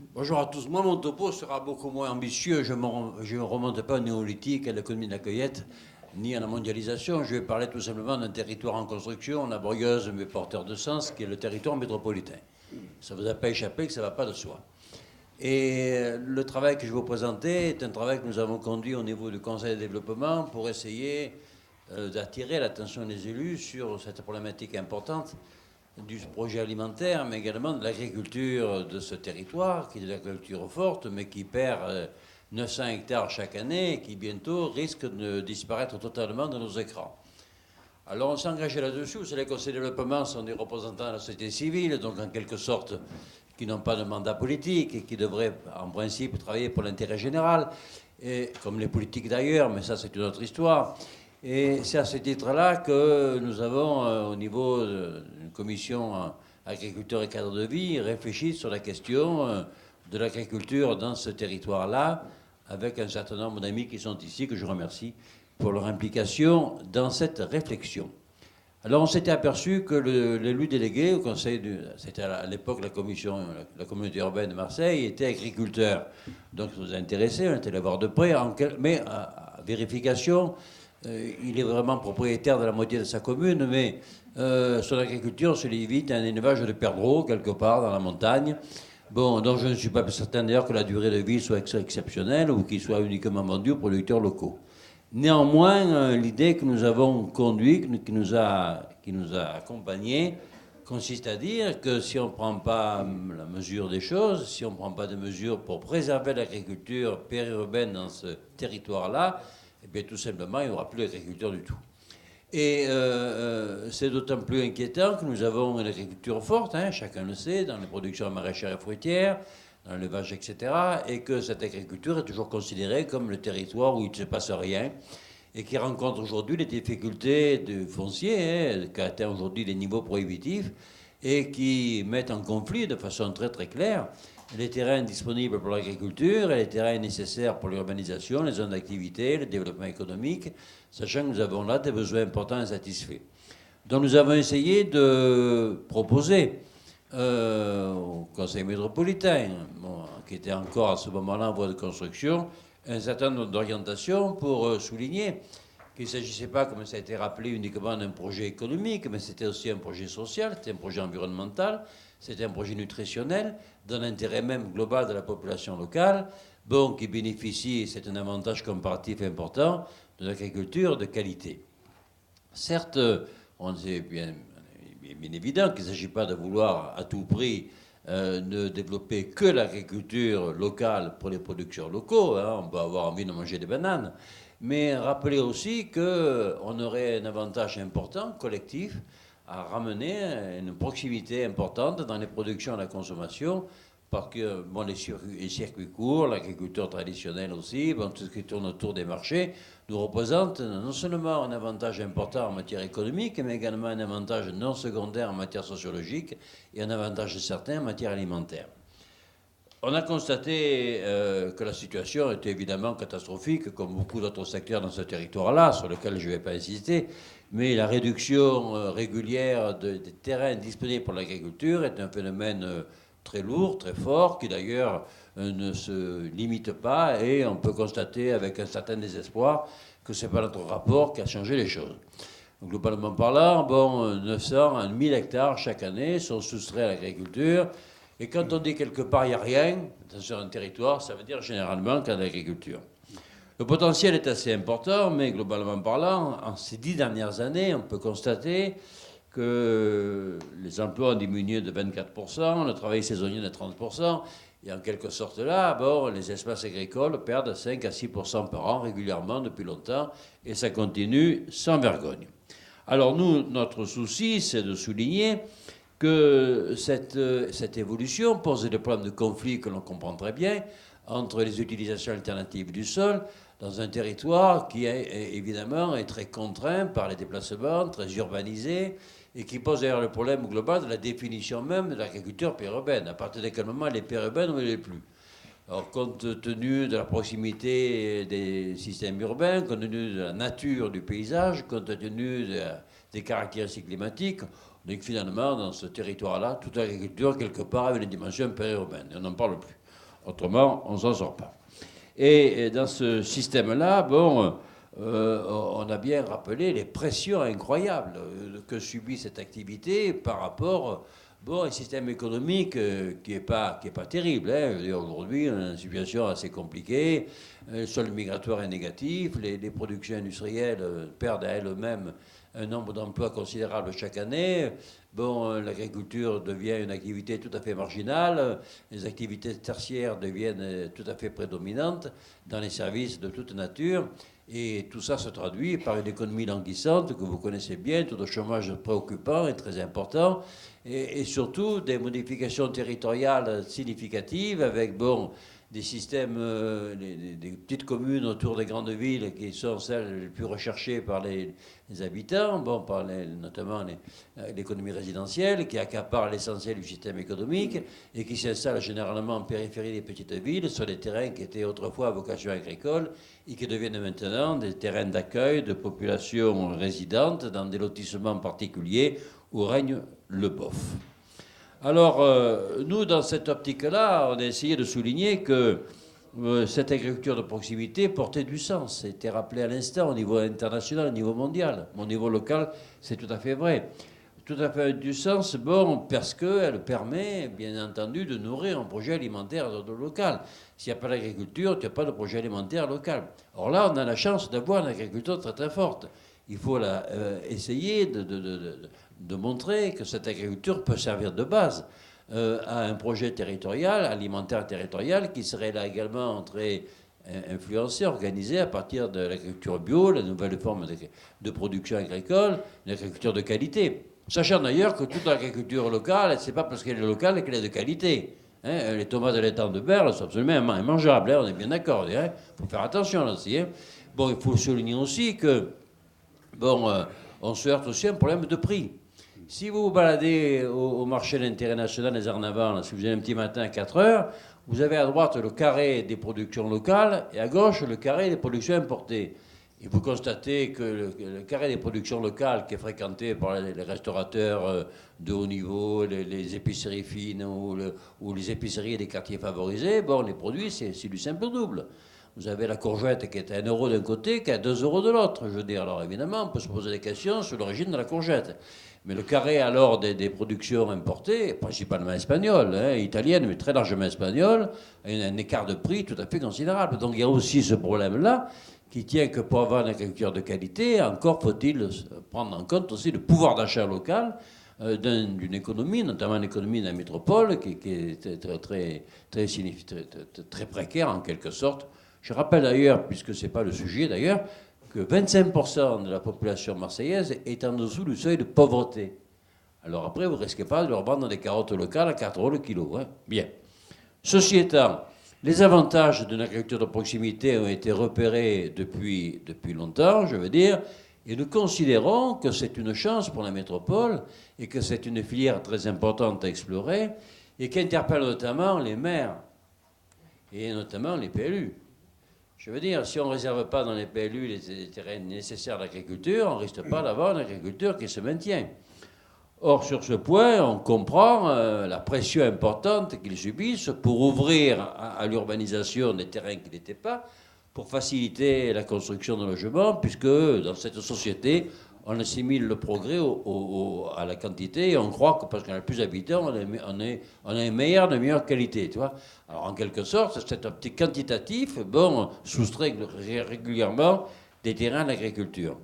Bonjour à tous. Moi, mon topo sera beaucoup moins ambitieux. Je ne remonte pas au néolithique, à l'économie de la cueillette, ni à la mondialisation. Je vais parler tout simplement d'un territoire en construction, laborieuse mais porteur de sens, qui est le territoire métropolitain. Ça ne vous a pas échappé que ça ne va pas de soi. Et le travail que je vais vous présenter est un travail que nous avons conduit au niveau du Conseil de développement pour essayer d'attirer l'attention des élus sur cette problématique importante du projet alimentaire, mais également de l'agriculture de ce territoire, qui est de l'agriculture forte, mais qui perd 900 hectares chaque année et qui bientôt risque de disparaître totalement de nos écrans. Alors on s'est engagé là-dessus. Vous savez, les conseils de développement sont des représentants de la société civile, donc en quelque sorte qui n'ont pas de mandat politique et qui devraient en principe travailler pour l'intérêt général, et, comme les politiques d'ailleurs, mais ça c'est une autre histoire. Et c'est à ce titre-là que nous avons, au niveau d'une commission agriculture et cadre de vie, réfléchi sur la question de l'agriculture dans ce territoire-là, avec un certain nombre d'amis qui sont ici, que je remercie pour leur implication dans cette réflexion. Alors on s'était aperçu que l'élu délégué au conseil, c'était à l'époque la commission, la communauté urbaine de Marseille, était agriculteur. Donc ça nous a intéressé, on était allé voir de près, mais à vérification, il est vraiment propriétaire de la moitié de sa commune, mais son agriculture se limite à un élevage de perdreaux, quelque part dans la montagne. Bon, donc je ne suis pas certain d'ailleurs que la durée de vie soit exceptionnelle ou qu'il soit uniquement vendu aux producteurs locaux. Néanmoins, l'idée que nous avons conduite, qui nous a accompagnés, consiste à dire que si on ne prend pas la mesure des choses, si on ne prend pas de mesures pour préserver l'agriculture périurbaine dans ce territoire-là, eh bien, tout simplement, il n'y aura plus d'agriculture du tout. Et c'est d'autant plus inquiétant que nous avons une agriculture forte, hein, chacun le sait, dans les productions maraîchères et fruitières, dans l'élevage, etc., et que cette agriculture est toujours considérée comme le territoire où il ne se passe rien, et qui rencontre aujourd'hui des difficultés de foncier, hein, qui atteint aujourd'hui des niveaux prohibitifs, et qui mettent en conflit de façon très très claire les terrains disponibles pour l'agriculture et les terrains nécessaires pour l'urbanisation, les zones d'activité, le développement économique, sachant que nous avons là des besoins importants insatisfaits. Donc nous avons essayé de proposer au Conseil métropolitain, bon, qui était encore à ce moment-là en voie de construction, un certain nombre d'orientations pour souligner qu'il ne s'agissait pas, comme ça a été rappelé, uniquement d'un projet économique, mais c'était aussi un projet social, c'était un projet environnemental, c'était un projet nutritionnel, dans l'intérêt même global de la population locale, bon, qui bénéficie, c'est un avantage comparatif important, de l'agriculture de qualité. Certes, on sait bien évident qu'il ne s'agit pas de vouloir à tout prix ne développer que l'agriculture locale pour les producteurs locaux, hein, on peut avoir envie de manger des bananes, mais rappeler aussi qu'on aurait un avantage important, collectif, à ramener une proximité importante dans les productions et la consommation, parce que bon, les circuits courts, l'agriculture traditionnelle aussi, bon, tout ce qui tourne autour des marchés, nous représente non seulement un avantage important en matière économique, mais également un avantage non secondaire en matière sociologique et un avantage certain en matière alimentaire. On a constaté que la situation était évidemment catastrophique, comme beaucoup d'autres secteurs dans ce territoire-là, sur lequel je ne vais pas insister, mais la réduction régulière des terrains disponibles pour l'agriculture est un phénomène très lourd, très fort, qui d'ailleurs ne se limite pas, et on peut constater avec un certain désespoir que ce n'est pas notre rapport qui a changé les choses. Globalement parlant, bon, 900 à 1000 hectares chaque année sont soustraits à l'agriculture. Et quand on dit quelque part il n'y a rien sur un territoire, ça veut dire généralement qu'il y a de l'agriculture. Le potentiel est assez important, mais globalement parlant, en ces 10 dernières années, on peut constater que les emplois ont diminué de 24%, le travail saisonnier de 30%, et en quelque sorte là, bon, les espaces agricoles perdent 5 à 6% par an régulièrement depuis longtemps, et ça continue sans vergogne. Alors nous, notre souci, c'est de souligner que cette évolution pose des problèmes de conflit que l'on comprend très bien entre les utilisations alternatives du sol dans un territoire qui évidemment est très contraint par les déplacements, très urbanisé, et qui pose d'ailleurs le problème global de la définition même de l'agriculture périurbaine. À partir de quel moment elle est périurbaine ou elle n'est plus? Alors, compte tenu de la proximité des systèmes urbains, compte tenu de la nature du paysage, compte tenu des caractéristiques climatiques, on dit que finalement, dans ce territoire-là, toute agriculture, quelque part, avait une dimension périurbaine. Et on n'en parle plus. Autrement, on ne s'en sort pas. Et dans ce système-là, bon, on a bien rappelé les pressions incroyables que subit cette activité par rapport à un système économique qui n'est pas terrible. Hein. Aujourd'hui, on a une situation assez compliquée. Le solde migratoire est négatif. Les productions industrielles perdent à elles-mêmes un nombre d'emplois considérable chaque année. Bon, l'agriculture devient une activité tout à fait marginale. Les activités tertiaires deviennent tout à fait prédominantes dans les services de toute nature. Et tout ça se traduit par une économie languissante que vous connaissez bien, taux de chômage préoccupant et très important, et surtout des modifications territoriales significatives avec, bon, des systèmes, des petites communes autour des grandes villes qui sont celles les plus recherchées par les habitants, bon, par notamment l'économie résidentielle, qui accapare l'essentiel du système économique et qui s'installe généralement en périphérie des petites villes, sur des terrains qui étaient autrefois à vocation agricole et qui deviennent maintenant des terrains d'accueil de populations résidentes dans des lotissements particuliers où règne le bof. Alors, nous, dans cette optique-là, on a essayé de souligner que cette agriculture de proximité portait du sens. C'était rappelé à l'instant au niveau international, au niveau mondial. Au niveau local, c'est tout à fait vrai. Tout à fait du sens, bon, parce qu'elle permet, bien entendu, de nourrir un projet alimentaire local. S'il n'y a pas d'agriculture, il n'y a pas de projet alimentaire local. Or là, on a la chance d'avoir une agriculture très très forte. Il faut essayer de montrer que cette agriculture peut servir de base à un projet territorial, alimentaire territorial, qui serait là également très influencé, organisé à partir de l'agriculture bio, la nouvelle forme de production agricole, l'agriculture de qualité. Sachant d'ailleurs que toute l'agriculture locale, c'est pas parce qu'elle est locale qu'elle est de qualité. Hein, les tomates et les temps de berle sont absolument immangeables, hein, on est bien d'accord. Il faut faire attention là-dessus. Hein. Bon, il faut souligner aussi que, bon, on se heurte aussi à un problème de prix. Si vous vous baladez au marché d'intérêt national des Arnavants, là, si vous avez un petit matin à 4 heures, vous avez à droite le carré des productions locales et à gauche le carré des productions importées. Et vous constatez que le carré des productions locales qui est fréquenté par les restaurateurs de haut niveau, les épiceries fines ou les épiceries des quartiers favorisés, bon, les produits, c'est du simple double. Vous avez la courgette qui est à 1 euro d'un côté, qui est à 2 euros de l'autre. Je veux dire, alors évidemment, on peut se poser des questions sur l'origine de la courgette. Mais le carré, alors, des productions importées, principalement espagnoles, hein, italiennes, mais très largement espagnoles, a un écart de prix tout à fait considérable. Donc il y a aussi ce problème-là qui tient que pour avoir une agriculture de qualité, encore faut-il prendre en compte aussi le pouvoir d'achat local d'une économie, notamment l'économie de la métropole, qui est très précaire en quelque sorte. Je rappelle d'ailleurs, puisque ce n'est pas le sujet d'ailleurs, que 25% de la population marseillaise est en dessous du seuil de pauvreté. Alors après, vous ne risquez pas de leur vendre des carottes locales à 4 euros le kilo. Hein. Bien. Ceci étant, les avantages d'une agriculture de proximité ont été repérés depuis longtemps, je veux dire, et nous considérons que c'est une chance pour la métropole et que c'est une filière très importante à explorer et qui interpelle notamment les maires et notamment les PLU. Je veux dire, si on ne réserve pas dans les PLU les terrains nécessaires à l'agriculture, on ne risque pas d'avoir une agriculture qui se maintient. Or, sur ce point, on comprend la pression importante qu'ils subissent pour ouvrir à l'urbanisation des terrains qui n'étaient pas, pour faciliter la construction de logements, puisque dans cette société, on assimile le progrès à la quantité et on croit que parce qu'on a plus d'habitants, on a une meilleure qualité. Tu vois. Alors en quelque sorte, cet optique quantitatif soustrait régulièrement des terrains d'agriculture.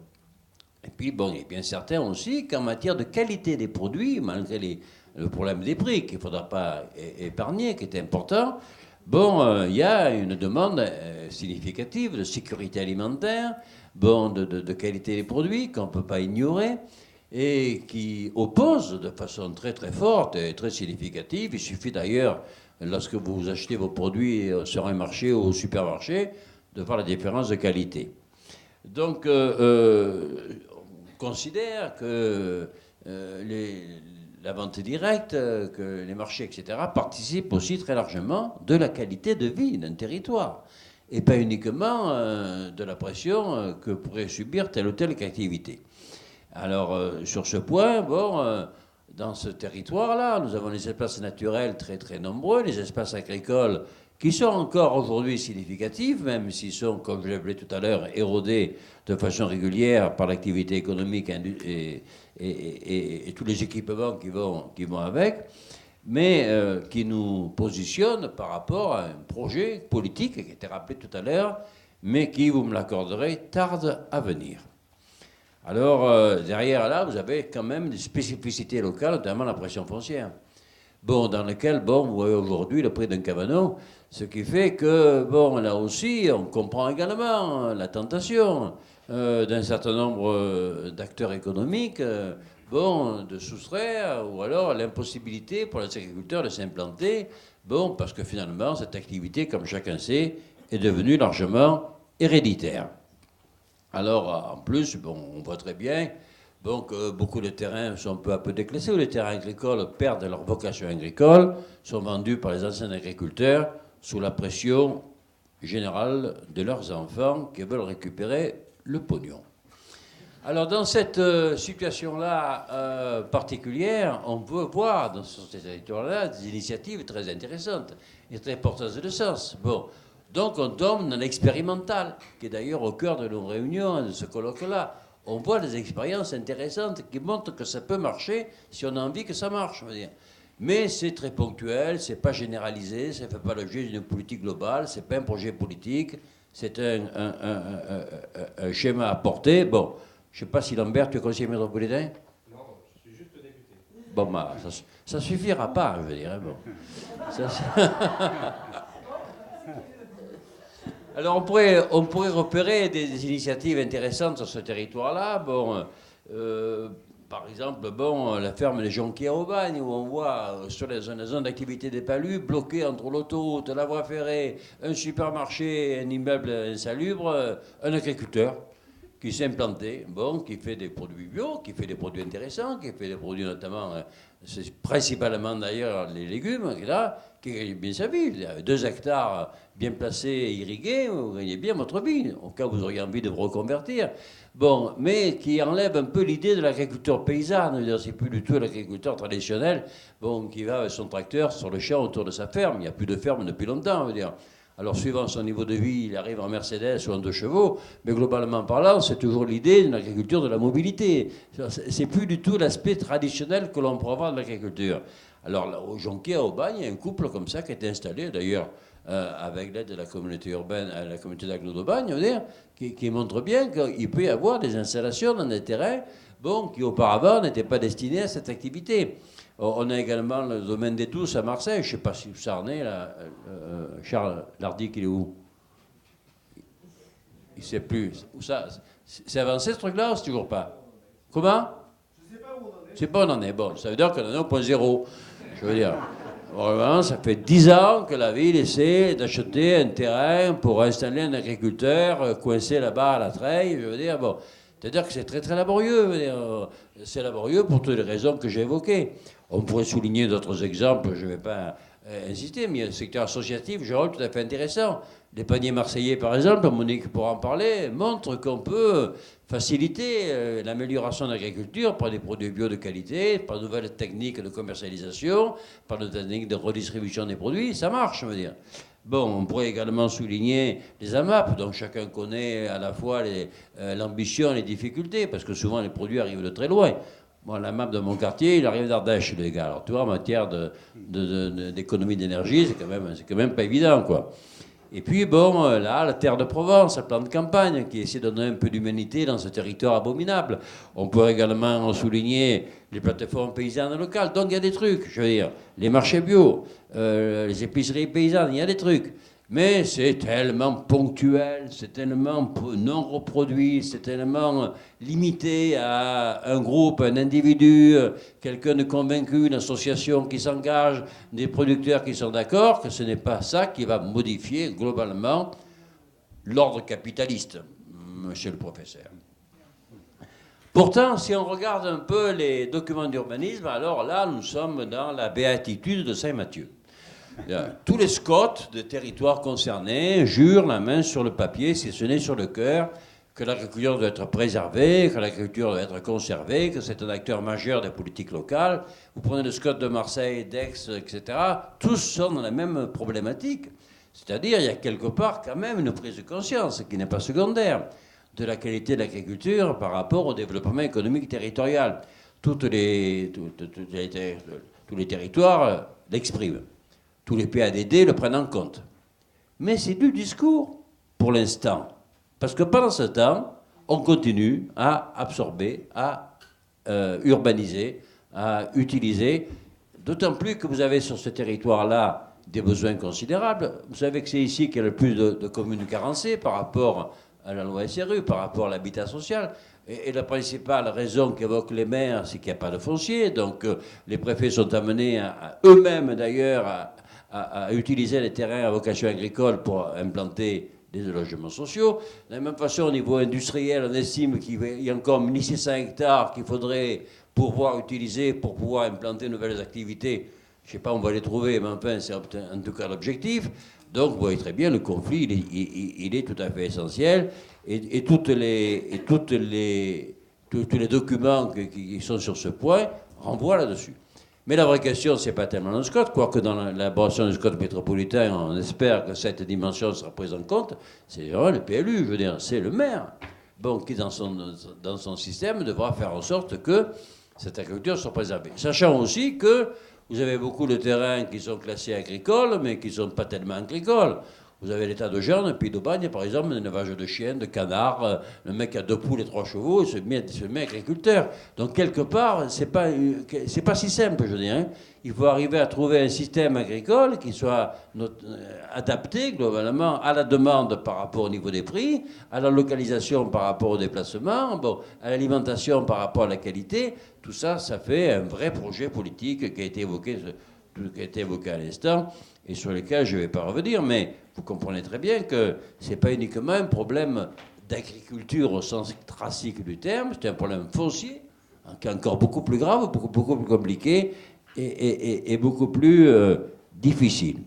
Et puis bon, il est bien certain aussi qu'en matière de qualité des produits, malgré le problème des prix qu'il ne faudra pas épargner, qui est important, il y a une demande significative de sécurité alimentaire, de qualité des produits qu'on ne peut pas ignorer et qui oppose de façon très très forte et très significative. Il suffit d'ailleurs, lorsque vous achetez vos produits sur un marché ou au supermarché, de voir la différence de qualité. Donc, on considère que la vente directe, que les marchés, etc., participent aussi très largement de la qualité de vie d'un territoire. Et pas uniquement de la pression que pourrait subir telle ou telle activité. Alors, sur ce point, dans ce territoire-là. Nous avons des espaces naturels très très nombreux, des espaces agricoles qui sont encore aujourd'hui significatifs, même s'ils sont, comme je l'ai appelé tout à l'heure, érodés de façon régulière par l'activité économique et tous les équipements qui vont avec, mais qui nous positionnent par rapport à un projet politique qui a été rappelé tout à l'heure, mais qui, vous me l'accorderez, tarde à venir. Alors, derrière là, vous avez quand même des spécificités locales, notamment la pression foncière. Bon, dans lequel, bon, vous voyez aujourd'hui le prix d'un cabanon, ce qui fait que, bon, là aussi, on comprend également la tentation d'un certain nombre d'acteurs économiques, bon, de soustraire, ou alors l'impossibilité pour les agriculteurs de s'implanter, bon, parce que finalement, cette activité, comme chacun sait, est devenue largement héréditaire. Alors, en plus, bon, on voit très bien donc, beaucoup de terrains sont peu à peu déclassés, où les terrains agricoles perdent leur vocation agricole, sont vendus par les anciens agriculteurs sous la pression générale de leurs enfants qui veulent récupérer le pognon. Alors, dans cette situation-là particulière, on peut voir dans ces territoires-là des initiatives très intéressantes et très porteuses de sens. Bon, donc on tombe dans l'expérimental, qui est d'ailleurs au cœur de nos réunions, de ce colloque-là. On voit des expériences intéressantes qui montrent que ça peut marcher si on a envie que ça marche, je veux dire. Mais c'est très ponctuel, c'est pas généralisé, ça ne fait pas l'objet d'une politique globale, c'est pas un projet politique, c'est un schéma à porter. Bon, je ne sais pas si Lambert, tu es conseiller métropolitain? Non, je suis juste député. Bon, bah, ça suffira pas, je veux dire. Hein, bon. Alors on pourrait repérer des initiatives intéressantes sur ce territoire-là. Bon, par exemple, bon, la ferme des Jonquiers à Aubagne, où on voit sur la zone d'activité des Palus, bloquée entre l'autoroute, la voie ferrée, un supermarché, un immeuble insalubre, un agriculteur qui s'est implanté, bon, qui fait des produits bio, qui fait des produits intéressants, qui fait des produits notamment, c'est principalement d'ailleurs les légumes, là, qui gagne bien sa vie. 2 hectares bien placés et irrigués, vous gagnez bien votre vie, au cas où vous auriez envie de vous reconvertir. Bon, mais qui enlève un peu l'idée de l'agriculture paysanne, c'est plus du tout l'agriculteur traditionnel, bon, qui va avec son tracteur sur le champ autour de sa ferme. Il n'y a plus de ferme depuis longtemps, je veux dire. Alors, suivant son niveau de vie, il arrive en Mercedes ou en 2 chevaux, mais globalement parlant, c'est toujours l'idée d'une agriculture de la mobilité. C'est plus du tout l'aspect traditionnel que l'on pourrait avoir de l'agriculture. Alors, là, au Jonquier, à Aubagne, il y a un couple comme ça qui a été installé, d'ailleurs, avec l'aide de la communauté urbaine, la communauté d'agglo d'Aubagne, qui montre bien qu'il peut y avoir des installations dans des terrains, bon, qui auparavant n'étaient pas destinés à cette activité. On a également le domaine des Tousses à Marseille. Je ne sais pas si ça en est, là. Charles Lardic, il est où? Il ne sait plus. Où ça? C'est avancé ce truc-là ou c'est toujours pas? Comment? Je ne sais pas où on en est. Je sais pas où on en est. Bon, ça veut dire qu'on en est au point zéro. Je veux dire, vraiment, ça fait 10 ans que la ville essaie d'acheter un terrain pour installer un agriculteur coincé là-bas à la treille. Je veux dire, bon. C'est-à-dire que c'est très très laborieux. C'est laborieux pour toutes les raisons que j'ai évoquées. On pourrait souligner d'autres exemples, je ne vais pas insister, mais le secteur associatif joue un rôle tout à fait intéressant. Les paniers marseillais, par exemple, Monique pourra en parler, montrent qu'on peut faciliter l'amélioration de l'agriculture par des produits bio de qualité, par de nouvelles techniques de commercialisation, par de techniques de redistribution des produits. Ça marche, je veux dire. Bon, on pourrait également souligner les AMAP, dont chacun connaît à la fois l'ambition et les difficultés, parce que souvent les produits arrivent de très loin. Moi, la map de mon quartier, il arrive d'Ardèche, les gars. Alors, tu vois, en matière d'économie d'énergie, c'est quand même pas évident, quoi. Et puis, bon, là, la terre de Provence, le plan de campagne, qui essaie de donner un peu d'humanité dans ce territoire abominable. On peut également souligner les plateformes paysannes locales. Donc, il y a des trucs, je veux dire, les marchés bio, les épiceries paysannes, il y a des trucs. Mais c'est tellement ponctuel, c'est tellement non reproduit, c'est tellement limité à un groupe, un individu, quelqu'un de convaincu, une association qui s'engage, des producteurs qui sont d'accord, que ce n'est pas ça qui va modifier globalement l'ordre capitaliste, monsieur le professeur. Pourtant, si on regarde un peu les documents d'urbanisme, alors là, nous sommes dans la béatitude de Saint-Matthieu. Tous les Scots des territoires concernés jurent la main sur le papier, si ce n'est sur le cœur, que l'agriculture doit être préservée, que l'agriculture doit être conservée, que c'est un acteur majeur des politiques locales. Vous prenez le SCOT de Marseille, d'Aix, etc. Tous sont dans la même problématique. C'est-à-dire, il y a quelque part quand même une prise de conscience, qui n'est pas secondaire, de la qualité de l'agriculture par rapport au développement économique territorial. Tous les territoires l'expriment. Tous les PADD le prennent en compte. Mais c'est du discours, pour l'instant. Parce que pendant ce temps, on continue à absorber, à urbaniser, à utiliser, d'autant plus que vous avez sur ce territoire-là des besoins considérables. Vous savez que c'est ici qu'il y a le plus de communes carencées par rapport à la loi SRU, par rapport à l'habitat social. Et la principale raison qu'évoquent les maires, c'est qu'il n'y a pas de foncier. Donc les préfets sont amenés eux-mêmes d'ailleurs à utiliser les terrains à vocation agricole pour implanter des logements sociaux. De la même façon, au niveau industriel, on estime qu'il y a encore 1600 hectares qu'il faudrait pouvoir utiliser pour pouvoir implanter de nouvelles activités. Je ne sais pas où on va les trouver, mais enfin, c'est en tout cas l'objectif. Donc, vous voyez très bien, le conflit, il est tout à fait essentiel. Et tous les documents qui sont sur ce point renvoient là-dessus. Mais la vraie question, ce n'est pas tellement le SCOT, quoique dans l'élaboration du SCOT métropolitain, on espère que cette dimension sera prise en compte. C'est vraiment le PLU, je veux dire, c'est le maire, bon, qui dans son système devra faire en sorte que cette agriculture soit préservée. Sachant aussi que vous avez beaucoup de terrains qui sont classés agricoles, mais qui ne sont pas tellement agricoles. Vous avez l'état de Gênes, Pays d'Aubagne, par exemple, un élevage de chiens, de canards. Le mec a 2 poules et 3 chevaux, il se met agriculteur. Donc, quelque part, c'est pas si simple, je veux dire. Hein. Il faut arriver à trouver un système agricole qui soit adapté, globalement, à la demande par rapport au niveau des prix, à la localisation par rapport au déplacement, bon, à l'alimentation par rapport à la qualité. Tout ça, ça fait un vrai projet politique qui a été évoqué à l'instant et sur lequel je ne vais pas revenir, mais vous comprenez très bien que ce n'est pas uniquement un problème d'agriculture au sens classique du terme, c'est un problème foncier, qui est encore beaucoup plus grave, beaucoup plus compliqué et beaucoup plus difficile.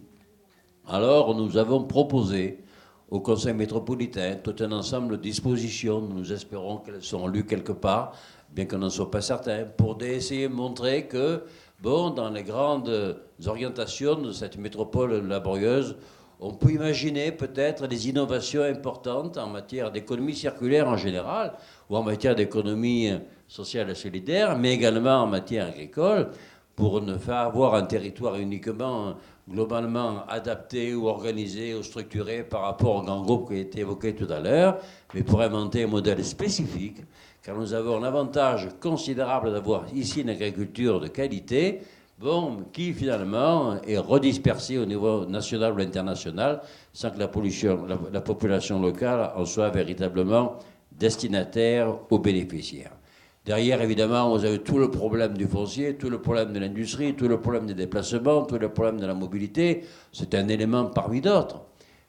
Alors, nous avons proposé au Conseil métropolitain tout un ensemble de dispositions, nous espérons qu'elles sont lues quelque part, bien qu'on n'en soit pas certain, pour essayer de montrer que, bon, dans les grandes orientations de cette métropole laborieuse, on peut imaginer peut-être des innovations importantes en matière d'économie circulaire en général, ou en matière d'économie sociale et solidaire, mais également en matière agricole, pour ne pas avoir un territoire uniquement globalement adapté ou organisé ou structuré par rapport au grand groupe qui a été évoqué tout à l'heure, mais pour inventer un modèle spécifique, car nous avons un avantage considérable d'avoir ici une agriculture de qualité, bon, qui finalement est redispersée au niveau national ou international, sans que la population locale en soit véritablement destinataire ou bénéficiaire. Derrière, évidemment, vous avez tout le problème du foncier, tout le problème de l'industrie, tout le problème des déplacements, tout le problème de la mobilité. C'est un élément parmi d'autres.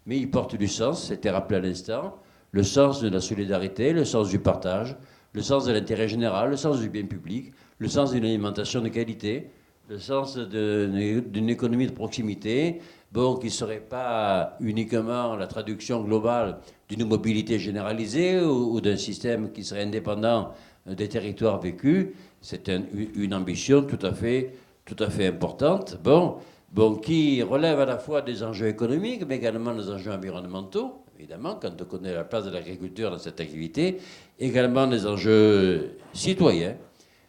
Mais il porte du sens, c'était rappelé à l'instant, le sens de la solidarité, le sens du partage, le sens de l'intérêt général, le sens du bien public, le sens d'une alimentation de qualité, le sens d'une économie de proximité, bon, qui ne serait pas uniquement la traduction globale d'une mobilité généralisée ou d'un système qui serait indépendant des territoires vécus. C'est une ambition tout à fait importante, bon, qui relève à la fois des enjeux économiques, mais également des enjeux environnementaux, évidemment, quand on connaît la place de l'agriculture dans cette activité, également des enjeux citoyens,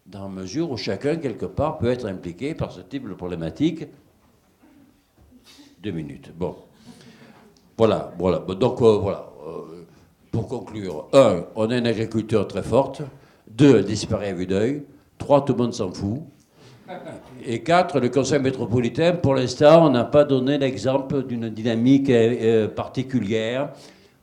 dans la mesure où chacun, quelque part, peut être impliqué par ce type de problématique. 2 minutes. Bon. Voilà. Donc, voilà. Pour conclure, 1, on a une agriculture très forte. 2, elle disparaît à vue d'œil. 3, tout le monde s'en fout. Et 4, le Conseil métropolitain, pour l'instant, on n'a pas donné l'exemple d'une dynamique particulière.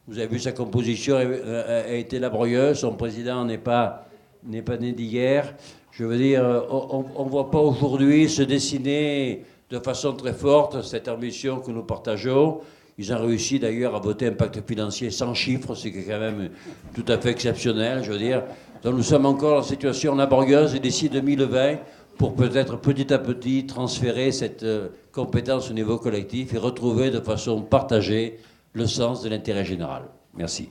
Vous avez vu, sa composition a été laborieuse. Son président n'est pas né d'hier. Je veux dire, on ne voit pas aujourd'hui se dessiner de façon très forte cette ambition que nous partageons. Ils ont réussi d'ailleurs à voter un pacte financier sans chiffres, ce qui est quand même tout à fait exceptionnel, je veux dire. Donc nous sommes encore en situation laborieuse et d'ici 2020, pour peut-être petit à petit transférer cette compétence au niveau collectif et retrouver de façon partagée le sens de l'intérêt général. Merci.